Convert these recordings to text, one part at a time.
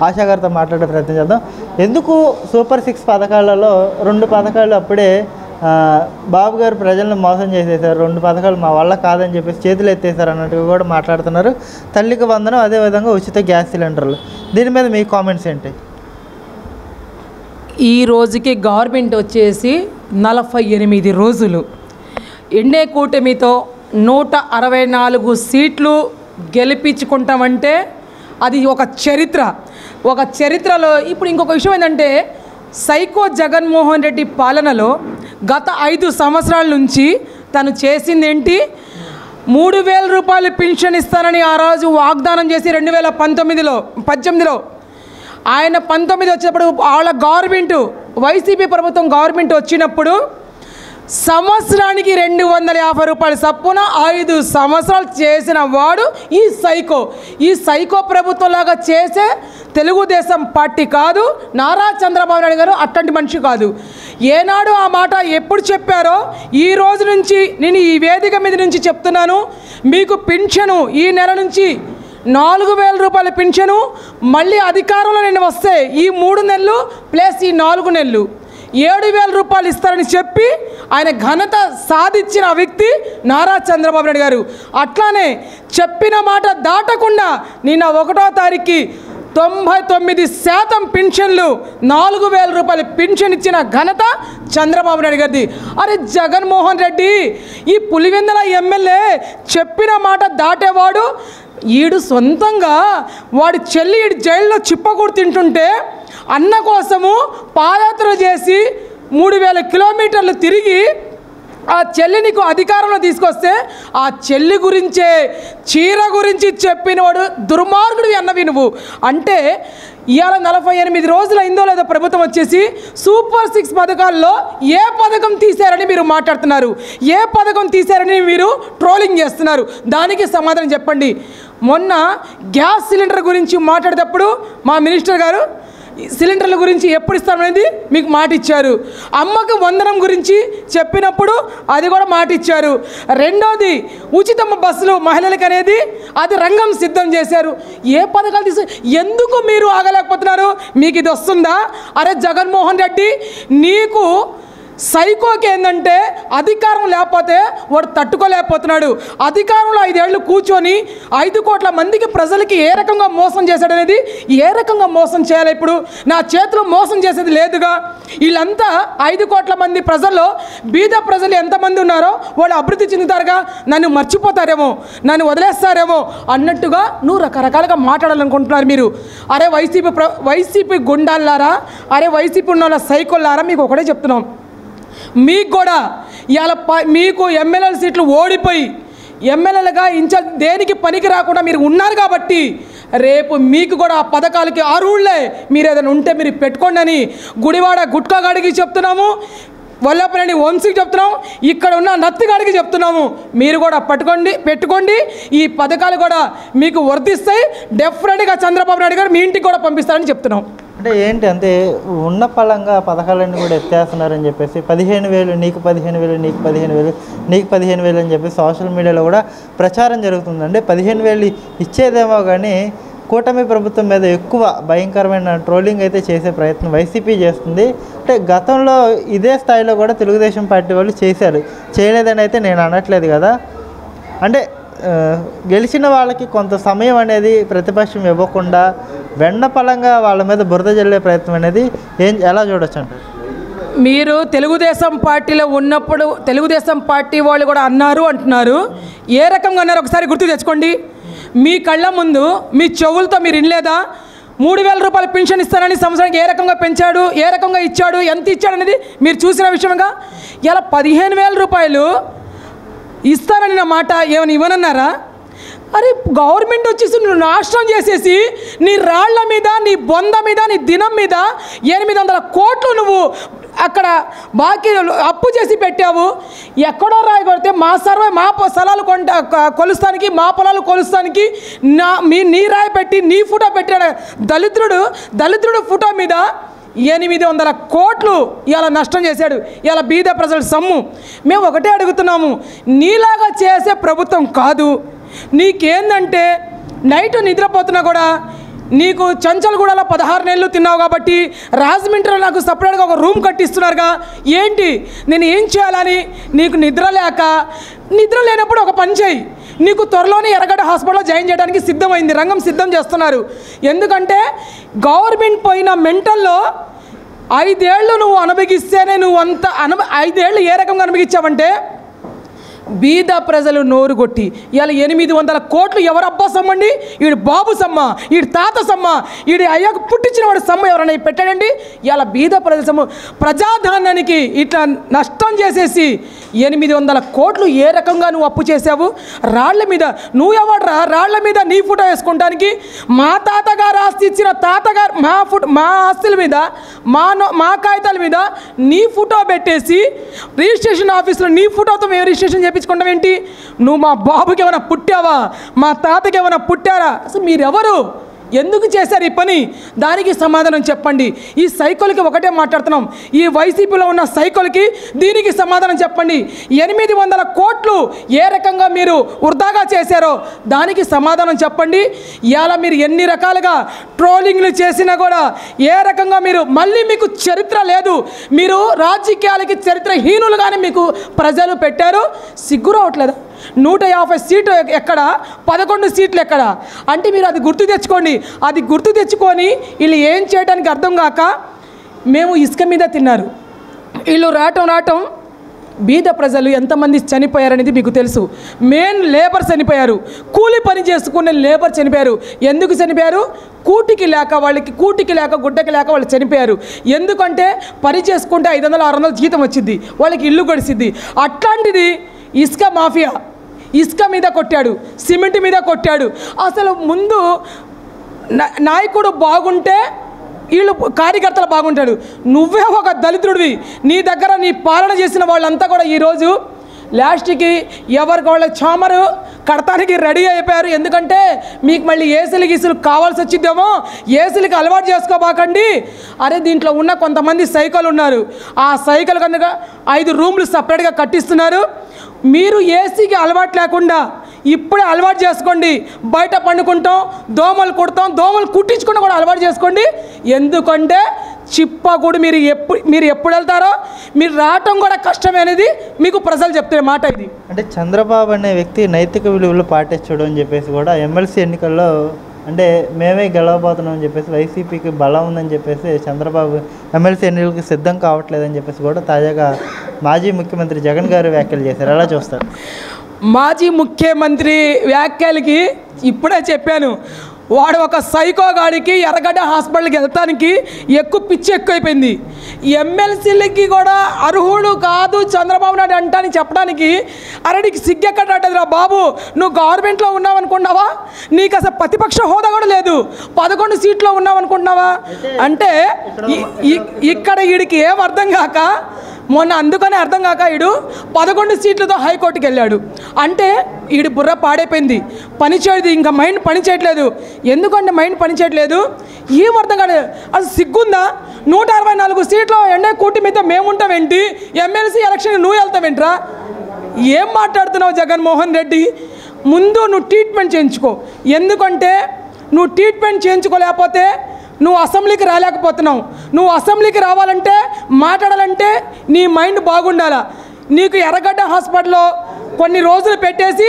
ఆశా గారితో మాట్లాడే ప్రయత్నం చేద్దాం. ఎందుకు సూపర్ 6 పథకాలలో 2 పథకాలు అప్పుడే బాబు గారు ప్రజలను మోసం చేసేసారు, 2 పథకాలు మా వల్ల కాదని చెప్పేసి చేతులు ఎత్తేసారు అన్నట్టుగా కూడా మాట్లాడుతున్నారు. తల్లికి వందనం, అదేవిధంగా ఉచిత గ్యాస్ సిలిండర్లు, దీని మీద మీ కామెంట్స్ ఏంటి? ఈ రోజుకి గవర్నమెంట్ వచ్చేసి 48 రోజులు ఎన్డీఏ కూటమితో 164 సీట్లు గెలిపించుకుంటామంటే అది ఒక చరిత్రలో. ఇప్పుడు ఇంకొక విషయం ఏంటంటే, సైకో జగన్మోహన్ రెడ్డి పాలనలో గత 5 సంవత్సరాల నుంచి తను చేసింది ఏంటి? 3000 రూపాయలు పెన్షన్ ఇస్తానని ఆ రోజు వాగ్దానం చేసి 2018లో ఆయన 19 వచ్చినప్పుడు వాళ్ళ గవర్నమెంట్ వైసీపీ ప్రభుత్వం గవర్నమెంట్ వచ్చినప్పుడు సంవత్సరానికి 250 రూపాయలు చప్పున 5 సంవత్సరాలు చేసిన వాడు ఈ సైకో ప్రభుత్వంలాగా చేసే తెలుగుదేశం పార్టీ కాదు. నారా చంద్రబాబు నాయుడు గారు అట్లాంటి మనిషి కాదు. ఏనాడు ఆ మాట ఎప్పుడు చెప్పారో ఈ రోజు నుంచి నేను ఈ వేదిక మీద నుంచి చెప్తున్నాను. మీకు పింఛను ఈ నెల నుంచి 4000 రూపాయల పింఛను మళ్ళీ అధికారంలో నేను వస్తే ఈ 3 నెలలు ప్లస్ ఈ 4 నెలలు 7000 రూపాయలు ఇస్తారని చెప్పి ఆయన ఘనత సాధించిన వ్యక్తి నారా చంద్రబాబు నాయుడు గారు. అట్లానే చెప్పిన మాట దాటకుండా నిన్న 1వ తారీఖుకి 99% పింఛన్లు 4000 రూపాయల పింఛన్ ఇచ్చిన ఘనత చంద్రబాబు నాయుడు గారిది. అరే జగన్మోహన్ రెడ్డి ఈ పులివెందుల ఎమ్మెల్యే చెప్పిన మాట దాటేవాడు. ఈడు సొంతంగా వాడి చెల్లి జైల్లో చిప్పకూడు తింటుంటే అన్న కోసము పాదయాత్ర చేసి 3000 కిలోమీటర్లు తిరిగి ఆ చెల్లినికు అధికారంలో తీసుకొస్తే ఆ చెల్లి గురించే చీర గురించి చెప్పినవాడు దుర్మార్గుడివి అన్నవి నువ్వు. అంటే ఇవాళ 48 రోజులు అయిందో లేదో ప్రభుత్వం వచ్చేసి సూపర్ 6 పథకాల్లో ఏ పథకం తీశారని మీరు మాట్లాడుతున్నారు, ఏ పథకం తీశారని మీరు ట్రోలింగ్ చేస్తున్నారు. దానికి సమాధానం చెప్పండి. మొన్న గ్యాస్ సిలిండర్ గురించి మాట్లాడేటప్పుడు మా మినిస్టర్ గారు సిలిండర్ల గురించి ఎప్పుడు ఇస్తామనేది మీకు మాట ఇచ్చారు. అమ్మకు వందనం గురించి చెప్పినప్పుడు అది కూడా మాట ఇచ్చారు. రెండోది ఉచిత బస్సులు మహిళలకు అనేది అది రంగం సిద్ధం చేశారు. ఏ పథకాలు ఎందుకు మీరు ఆగలేకపోతున్నారు? మీకు ఇది వస్తుందా? అరే జగన్మోహన్ రెడ్డి, నీకు సైకోకి ఏంటంటే అధికారం లేకపోతే వాడు తట్టుకోలేకపోతున్నాడు. అధికారంలో 5 ఏళ్ళు కూర్చొని 5 కోట్ల మందికి ప్రజలకి ఏ రకంగా మోసం చేశాడనేది, ఏ రకంగా మోసం చేయాలి? ఇప్పుడు నా చేతిలో మోసం చేసేది లేదుగా. వీళ్ళంతా 5 కోట్ల మంది ప్రజల్లో బీద ప్రజలు ఎంతమంది ఉన్నారో వాళ్ళు అభివృద్ధి చెందుతారుగా. నన్ను మర్చిపోతారేమో, నన్ను వదిలేస్తారేమో అన్నట్టుగా నువ్వు రకరకాలుగా మాట్లాడాలనుకుంటున్నారు మీరు. అరే వైసీపీ గుండాలారా, అరే వైసీపీ ఉన్న వాళ్ళ సైకోలారా, మీకు ఒకటే చెప్తున్నాం. మీకు కూడా ఇవాళ మీకు ఎమ్మెల్యేల సీట్లు ఓడిపోయి ఎమ్మెల్యేలుగా దేనికి పనికి రాకుండా మీరు ఉన్నారు కాబట్టి రేపు మీకు కూడా ఆ పథకాలకి అర్హులే. మీరు ఏదైనా ఉంటే మీరు పెట్టుకోండి అని గుడివాడ గుట్కాగాడికి చెప్తున్నాము, వల్లపనేని వంశీకి చెప్తున్నాం, ఇక్కడ ఉన్న నత్తిగాడికి చెప్తున్నాము. మీరు కూడా పెట్టుకోండి. ఈ పథకాలు కూడా మీకు వర్తిస్తాయి. డెఫినెట్గా చంద్రబాబు నాయుడు గారు మీ ఇంటికి కూడా పంపిస్తారని చెప్తున్నాం. అంటే ఏంటి అంటే ఉన్న పలంగా పథకాలన్నీ కూడా ఎత్తేస్తున్నారని చెప్పేసి 15,000 నీకు 15,000 నీకు 15,000 నీకు 15,000 అని చెప్పి సోషల్ మీడియాలో కూడా ప్రచారం జరుగుతుందండి. 15,000 ఇచ్చేదేమో కానీ కూటమి ప్రభుత్వం మీద ఎక్కువ భయంకరమైన ట్రోలింగ్ అయితే చేసే ప్రయత్నం వైసీపీ చేస్తుంది. అంటే గతంలో ఇదే స్థాయిలో కూడా తెలుగుదేశం పార్టీ వాళ్ళు చేయలేదని అయితే నేను అనట్లేదు కదా. అంటే గెలిచిన వాళ్ళకి కొంత సమయం అనేది ప్రతిపక్షం ఇవ్వకుండా వెన్నపలంగా వాళ్ళ మీద బురద జల్లే ప్రయత్నం అనేది ఎలా చూడొచ్చు అంటారు? మీరు తెలుగుదేశం పార్టీలో ఉన్నప్పుడు తెలుగుదేశం పార్టీ వాళ్ళు కూడా అంటున్నారు. ఏ రకంగా అన్నారు ఒకసారి గుర్తు తెచ్చుకోండి. మీ కళ్ళ ముందు మీ చెవులతో మీరు వినలేదా? 3000 రూపాయలు పెన్షన్ ఇస్తానని సంవత్సరానికి ఏ రకంగా పెంచాడు, ఏ రకంగా ఇచ్చాడు, ఎంత ఇచ్చాడు అనేది మీరు చూసిన విషయంగా. ఇలా 15,000 రూపాయలు ఇస్తానని నా మాట ఏమైనా ఇవ్వనన్నారా? అరే గవర్నమెంట్ వచ్చేసి నువ్వు నాశనం చేసేసి నీ రాళ్ల మీద, నీ బొంద మీద, నీ దినం మీద 800 కోట్లు నువ్వు అక్కడ బాకీ అప్పు చేసి పెట్టావు. ఎక్కడో రాయి కొడితే మా స్థలాలు కొలుస్తానికి, మా పొలాలు కొలుస్తానికి నీ రాయి పెట్టి నీ ఫోటో పెట్టాడు దళితుడు ఫోటో మీద 800 కోట్లు ఇలా నష్టం చేశాడు. ఇలా బీద ప్రజల సొమ్ము. మేము ఒకటే అడుగుతున్నాము, నీలాగా చేసే ప్రభుత్వం కాదు. నీకేందంటే నైట్ నిద్రపోతున్నా కూడా నీకు చంచల్గూడలో 16 నెలలు తిన్నావు కాబట్టి రాజమండ్రిలో నాకు సపరేట్గా ఒక రూమ్ కట్టిస్తున్నారుగా, ఏంటి నేను ఏం చేయాలని నీకు నిద్ర లేనప్పుడు ఒక పని చేయి. నీకు త్వరలోనే ఎర్రగడ్డ హాస్పిటల్లో జాయిన్ చేయడానికి సిద్ధమైంది, రంగం సిద్ధం చేస్తున్నారు. ఎందుకంటే గవర్నమెంట్ పోయిన మెంటల్లో 5 ఏళ్ళు నువ్వు అనుభవిస్తేనే నువ్వు అంత 5 ఏళ్ళు ఏ రకంగా అనుభవించావంటే బీద ప్రజలు నోరు కొట్టి ఇవాళ 800 కోట్లు ఎవరబ్బా సమ్మండి, వీడు బాబు సమ్మ, వీడి తాత సమ్మ, వీడి అయ్యాకు పుట్టించిన వాడు సమ్మ ఎవరైనా పెట్టాడండి. ఇవాళ బీద ప్రజల సమ్మ ప్రజాధనానికి ఇట్లా నష్టం చేసేసి 800 కోట్లు ఏ రకంగా నువ్వు అప్పు చేసావు? రాళ్ల మీద నువ్వు ఎవడరా రాళ్ల మీద నీ ఫోటో వేసుకుంటానికి? మా తాతగారు ఆస్తి ఇచ్చిన తాతగారు మా ఆస్తుల మీద మా కాగితాల మీద నీ ఫోటో పెట్టేసి రిజిస్ట్రేషన్ ఆఫీసులో నీ ఫోటోతో మేము రిజిస్ట్రేషన్ చేయించుకుంటాం ఏంటి? నువ్వు మా బాబుకి ఏమైనా పుట్టావా? మా తాతకి ఏమైనా పుట్టారా? అసలు మీరెవరు? ఎందుకు చేశారు ఈ పని? దానికి సమాధానం చెప్పండి. ఈ సైకోలకి ఒకటే మాట్లాడుతున్నాం, ఈ వైసీపీలో ఉన్న సైకోలకి దీనికి సమాధానం చెప్పండి. 800 కోట్లు ఏ రకంగా మీరు వృధాగా చేశారో దానికి సమాధానం చెప్పండి. ఇవాళ మీరు ఎన్ని రకాలుగా ట్రోలింగ్లు చేసినా కూడా ఏ రకంగా మీరు మళ్ళీ మీకు చరిత్ర లేదు. మీరు రాజకీయాలకి చరిత్రహీనులుగానే మీకు ప్రజలు పెట్టారు. సిగ్గు రావట్లేదా? 150 సీట్లు ఎక్కడ, 11 సీట్లు ఎక్కడ అంటే మీరు అది గుర్తు తెచ్చుకోండి. అది గుర్తు తెచ్చుకొని వీళ్ళు ఏం చేయడానికి అర్థం కాక మేము ఇసుక మీద తిన్నారు. వీళ్ళు రావటం బీద ప్రజలు ఎంతమంది చనిపోయారనేది మీకు తెలుసు. మెయిన్ లేబర్ చనిపోయారు, కూలి పని చేసుకునే లేబర్ చనిపోయారు. ఎందుకు చనిపోయారు? కూటికి లేక గుడ్డకి లేక వాళ్ళు చనిపోయారు. ఎందుకంటే పని చేసుకుంటే 500-600 జీతం వచ్చింది, వాళ్ళకి ఇల్లు గడిచిద్ది. అట్లాంటిది ఇసుక మాఫియా ఇసుక మీద కొట్టాడు, సిమెంట్ మీద కొట్టాడు. అసలు ముందు నాయకుడు బాగుంటే వీళ్ళు కార్యకర్తలు బాగుంటాడు. నువ్వే ఒక దళితుడివి, నీ దగ్గర నీ పాలన చేసిన వాళ్ళంతా కూడా ఈరోజు లాస్ట్కి ఎవరికి వాళ్ళ చామరు కడతానికి రెడీ అయిపోయారు. ఎందుకంటే మీకు మళ్ళీ ఏసీలు కావాల్సి వచ్చిద్దేమో, ఏసీలకి అలవాటు చేసుకోబాకండి. అరే దీంట్లో ఉన్న కొంతమంది సైకిల్ ఉన్నారు, ఆ సైకిల్ కనుక 5 రూమ్లు సపరేట్గా కట్టిస్తున్నారు. మీరు ఏసీకి అలవాటు లేకుండా ఇప్పుడే అలవాటు చేసుకోండి. బయట పండుకుంటాం, దోమలు కుడతాం, దోమలు కుట్టించుకుంటూ కూడా అలవాటు చేసుకోండి. ఎందుకంటే చిప్పకూడు మీరు ఎప్పుడు వెళ్తారో మీరు రావటం కూడా కష్టమే అనేది మీకు ప్రజలు చెప్తున్న మాట ఇది. అంటే చంద్రబాబు అనే వ్యక్తి నైతిక విలువలు పాటించడం అని చెప్పేసి కూడా ఎమ్మెల్సీ ఎన్నికల్లో అంటే మేమే గెలవబోతున్నాం అని చెప్పేసి వైసీపీకి బలం ఉందని చెప్పేసి చంద్రబాబు ఎమ్మెల్సీ ఎన్నికలకు సిద్ధం కావట్లేదని చెప్పేసి కూడా తాజాగా మాజీ ముఖ్యమంత్రి జగన్ గారు వ్యాఖ్యలు చేశారు. ఎలా చూస్తారు? మాజీ ముఖ్యమంత్రి వ్యాఖ్యలకి ఇప్పుడే చెప్పాను, వాడు ఒక సైకో గాడికి ఎర్రగడ్డ హాస్పిటల్కి వెళ్తానికి పిచ్చి ఎక్కువైపోయింది. ఎమ్మెల్సీలకి కూడా అర్హుడు కాదు చంద్రబాబు నాయుడు అంటాని చెప్పడానికి అరే నీకు సిగ్గెక్కడరా బాబు, నువ్వు గవర్నమెంట్లో ఉన్నావు అనుకున్నావా? నీకు అసలు ప్రతిపక్ష హోదా కూడా లేదు, 11 సీట్లో ఉన్నావు అనుకుంటున్నావా? అంటే ఇక్కడ వీడికి ఏం అర్థం కాక మొన్న అందుకనే అర్థం కాక వీడు 11 సీట్లతో హైకోర్టుకి వెళ్ళాడు. అంటే వీడి బుర్ర పాడైపోయింది, పని చేయదు, ఇంకా మైండ్ పని చేయట్లేదు. ఎందుకంటే మైండ్ పని చేయట్లేదు ఏం అర్థం కాదు. అసలు సిగ్గుందా? 164 సీట్లో ఎండే కూటి మీద మేముంటామేంటి? ఎమ్మెల్సీ ఎలక్షన్ నువ్వు వెళ్తావేంట్రా? ఏం మాట్లాడుతున్నావు జగన్మోహన్ రెడ్డి? ముందు నువ్వు ట్రీట్మెంట్ చేయించుకో. ఎందుకంటే నువ్వు ట్రీట్మెంట్ చేయించుకోలేకపోతే నువ్వు అసెంబ్లీకి రాలేకపోతున్నావు. నువ్వు అసెంబ్లీకి రావాలంటే మాట్లాడాలంటే నీ మైండ్ బాగుండాలా. నీకు ఎర్రగడ్డ హాస్పిటల్లో కొన్ని రోజులు పెట్టేసి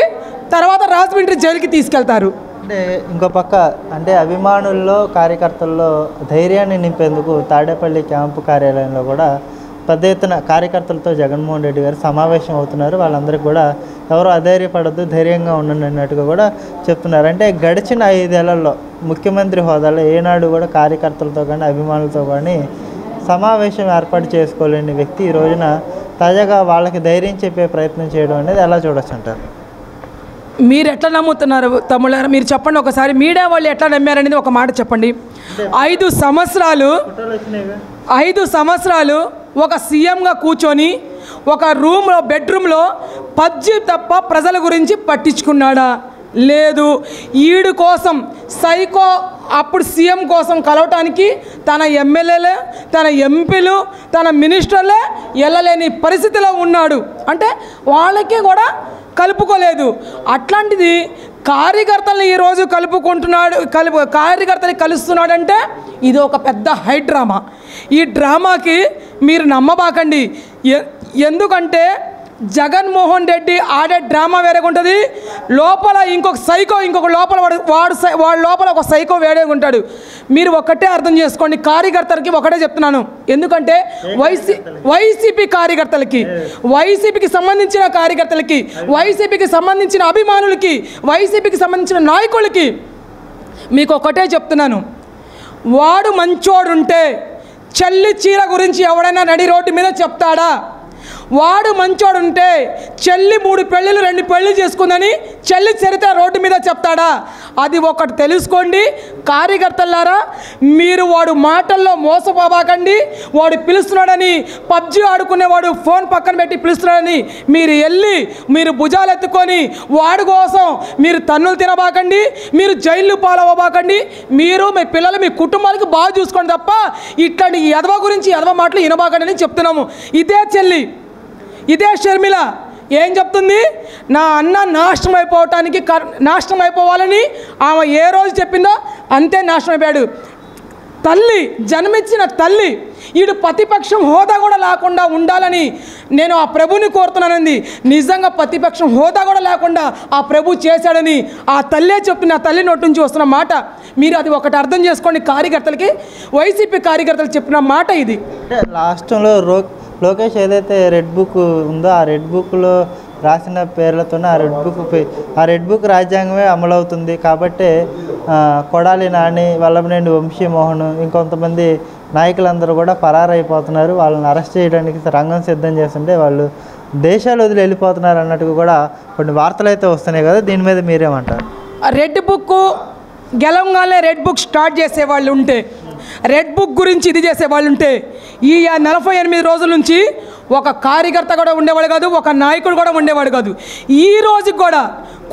తర్వాత రాజమండ్రి జైలుకి తీసుకెళ్తారు. అంటే ఇంకో పక్క అంటే అభిమానుల్లో కార్యకర్తల్లో ధైర్యాన్ని నింపేందుకు తాడేపల్లి క్యాంపు కార్యాలయంలో కూడా పెద్ద ఎత్తున కార్యకర్తలతో జగన్మోహన్ రెడ్డి గారు సమావేశం అవుతున్నారు. వాళ్ళందరికీ కూడా ఎవరో అధైర్యపడద్దు, ధైర్యంగా ఉండండి అన్నట్టుగా కూడా చెప్తున్నారు. అంటే గడిచిన 5 ఏళ్లలో ముఖ్యమంత్రి హోదాలో ఏనాడు కూడా కార్యకర్తలతో కానీ అభిమానులతో కానీ సమావేశం ఏర్పాటు చేసుకోలేని వ్యక్తి ఈ రోజున తాజాగా వాళ్ళకి ధైర్యం చెప్పే ప్రయత్నం చేయడం అనేది ఎలా చూడొచ్చు అంటారు? మీరు ఎట్లా నమ్ముతున్నారు తమ్ముళ్ళారా? మీరు చెప్పండి ఒకసారి, మీడియా వాళ్ళు ఎట్లా నమ్మారనేది ఒక మాట చెప్పండి. 5 సంవత్సరాలు ఒక సీఎంగా కూర్చొని ఒక బెడ్రూమ్లో పబ్జి తప్ప ప్రజల గురించి పట్టించుకున్నాడా? లేదు. ఈడు కోసం సైకో అప్పుడు సీఎం కోసం కలవటానికి తన ఎమ్మెల్యేలే, తన ఎంపీలు, తన మినిస్టర్లే వెళ్ళలేని పరిస్థితిలో ఉన్నాడు. అంటే వాళ్ళకి కూడా కలుపుకోలేదు. అట్లాంటిది కార్యకర్తలను ఈరోజు కార్యకర్తని కలుస్తున్నాడంటే ఇది ఒక పెద్ద హై డ్రామా. ఈ డ్రామాకి మీరు నమ్మబాకండి. ఎందుకంటే జగన్మోహన్ రెడ్డి ఆడే డ్రామా వేరేగా ఉంటుంది, లోపల ఇంకొక లోపల వాడు లోపల ఒక సైకో వేరేగా ఉంటాడు. మీరు ఒక్కటే అర్థం చేసుకోండి, కార్యకర్తలకి ఒకటే చెప్తున్నాను. ఎందుకంటే వైసీపీకి సంబంధించిన కార్యకర్తలకి, వైసీపీకి సంబంధించిన అభిమానులకి, వైసీపీకి సంబంధించిన నాయకులకి మీకు ఒకటే చెప్తున్నాను, వాడు మంచోడుంటే చెల్లి చీర గురించి ఎవడైనా నడి రోడ్డు మీద చెప్తాడా? వాడు మంచోడుంటే చెల్లి 3 పెళ్ళిళ్ళు 2 పెళ్ళి చేసుకుందని చెల్లి చరిత్ర రోడ్డు మీద చెప్తాడా? అది ఒకటి తెలుసుకోండి కార్యకర్తలారా. మీరు వాడు మాటల్లో మోసపోబాకండి. వాడు పిలుస్తున్నాడని, పబ్జి ఆడుకునేవాడు ఫోన్ పక్కన పెట్టి పిలుస్తున్నాడని మీరు భుజాలు ఎత్తుకొని వాడి కోసం మీరు తన్నులు తినబాకండి, మీరు జైళ్ళు పాలవ్వబాకండి. మీరు మీ పిల్లలు మీ కుటుంబానికి బాగా చూసుకోండి తప్ప ఇట్లాంటి ఎదవ గురించి ఎదవ మాటలు వినబాకండి అని చెప్తున్నాము. ఇదే చెల్లి, ఇదే షర్మిల ఏం చెప్తుంది? నా అన్న నాశనం అయిపోవాలని ఆమె ఏ రోజు చెప్పిందో అంతే నాశనం అయిపోయాడు. తల్లి, జన్మించిన తల్లి ఈడు ప్రతిపక్షం హోదా కూడా లేకుండా ఉండాలని నేను ఆ ప్రభుని కోరుతున్నానండి. నిజంగా ప్రతిపక్షం హోదా కూడా లేకుండా ఆ ప్రభు చేశాడని ఆ తల్లే చెప్తున్న, ఆ తల్లి నోటి నుంచి వస్తున్న మాట. మీరు అది ఒకటి అర్థం చేసుకోండి. కార్యకర్తలకి, వైసీపీ కార్యకర్తలు చెప్పిన మాట ఇది. అంటే రాష్ట్రంలో లోకేష్ ఏదైతే రెడ్ బుక్ ఉందో ఆ రెడ్ బుక్లో రాసిన పేర్లతోనే ఆ రెడ్ బుక్ రాజ్యాంగమే అమలవుతుంది. కాబట్టి కొడాలి నాని, వల్లభనేని వంశీమోహన్, ఇంకొంతమంది నాయకులందరూ కూడా పరారైపోతున్నారు. వాళ్ళని అరెస్ట్ చేయడానికి రంగం సిద్ధం చేస్తుంటే వాళ్ళు దేశాలు వదిలి వెళ్ళిపోతున్నారు అన్నట్టుగా కూడా కొన్ని వార్తలు అయితే వస్తున్నాయి కదా, దీని మీద మీరేమంటారు? రెడ్ బుక్ గెలవగానే రెడ్ బుక్ స్టార్ట్ చేసేవాళ్ళు ఉంటే, రెడ్ బుక్ గురించి ఇది చేసేవాళ్ళు ఉంటే ఈ 48 రోజుల నుంచి ఒక కార్యకర్త కూడా ఉండేవాడు కాదు, ఒక నాయకుడు కూడా ఉండేవాడు కాదు. ఈ రోజుకి కూడా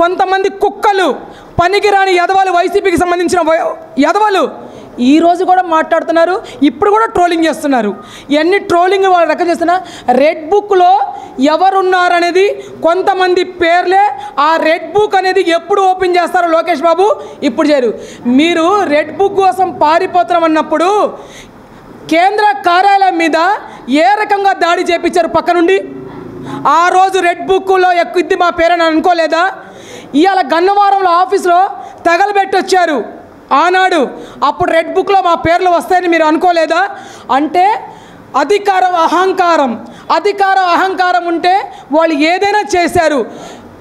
కొంతమంది కుక్కలు, పనికిరాని ఎదవలు, వైసీపీకి సంబంధించిన ఎదవలు ఈ రోజు కూడా మాట్లాడుతున్నారు. ఇప్పుడు కూడా ట్రోలింగ్ చేస్తున్నారు. ఎన్ని ట్రోలింగ్ వాళ్ళు రకం చేస్తున్నా రెడ్ బుక్లో ఎవరున్నారనేది కొంతమంది పేర్లే. ఆ రెడ్ బుక్ అనేది ఎప్పుడు ఓపెన్ చేస్తారో లోకేష్ బాబు ఇప్పుడు చేయరు. మీరు రెడ్ బుక్ కోసం పారిపోతున్నామన్నప్పుడు కేంద్ర కార్యాలయం మీద ఏ రకంగా దాడి చేపించారు పక్క నుండి? ఆ రోజు రెడ్ బుక్లో ఎక్కుద్ది మా పేరని అనుకోలేదా? ఇవాళ గన్నవరంలో ఆఫీస్లో తగలబెట్టి వచ్చారు ఆనాడు. అప్పుడు రెడ్ బుక్లో మా పేర్లు వస్తాయని మీరు అనుకోలేదా? అంటే అధికారం అహంకారం ఉంటే వాళ్ళు ఏదైనా చేశారు.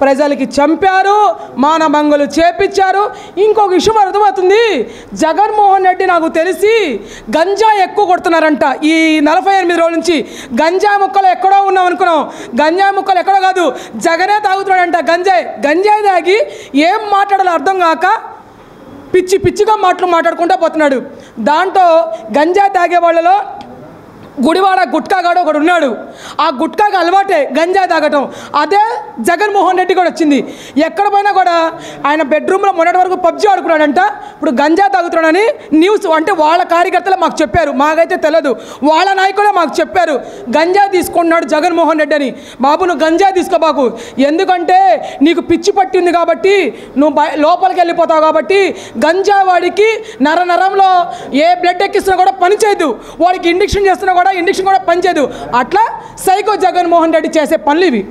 ప్రజలకి చంపారు, మానభంగులు చేపించారు. ఇంకొక విషయం అర్థమవుతుంది, జగన్మోహన్ రెడ్డి నాకు తెలిసి గంజాయి ఎక్కువ కొడుతున్నారంట. ఈ 48 రోజుల నుంచి గంజాయి ముక్కలు ఎక్కడో ఉన్నాం అనుకున్నాం, గంజాయి ముక్కలు ఎక్కడో కాదు, జగనే తాగుతున్నాడంట గంజాయి తాగి ఏం మాట్లాడాలో అర్థం కాక పిచ్చిగా మాట్లాడుకుంటూ పోతున్నాడు. దాంట్లో గంజాయి తాగే వాళ్ళలో గుడివాడ గుట్కాగాడు ఒకడు ఉన్నాడు. ఆ గుట్కాగా అలవాటే గంజాయి తాగటం. అదే జగన్మోహన్ రెడ్డి కూడా వచ్చింది. ఎక్కడ పోయినా కూడా ఆయన బెడ్రూమ్లో మొన్నటి వరకు పబ్జి ఆడుకున్నాడంట, ఇప్పుడు గంజాయి తాగుతున్నాడని న్యూస్. అంటే వాళ్ళ కార్యకర్తలు మాకు చెప్పారు, మాకైతే తెలియదు, వాళ్ళ నాయకులే మాకు చెప్పారు గంజాయి తీసుకుంటున్నాడు జగన్మోహన్ రెడ్డి అని. బాబు నువ్వు గంజాయి తీసుకోబాకు, ఎందుకంటే నీకు పిచ్చి పట్టింది కాబట్టి, నువ్వు లోపలికి వెళ్ళిపోతావు కాబట్టి. గంజాయి వాడికి నరంలో ఏ బ్లడ్ ఎక్కిస్తున్నా కూడా పనిచేయదు, వాడికి ఇంజెక్షన్ చేస్తున్నా కూడా ఇంజెక్షన్ కూడా పనిచేయదు. అట్లా సైకో జగన్మోహన్ రెడ్డి చేసే పనులు ఇవి.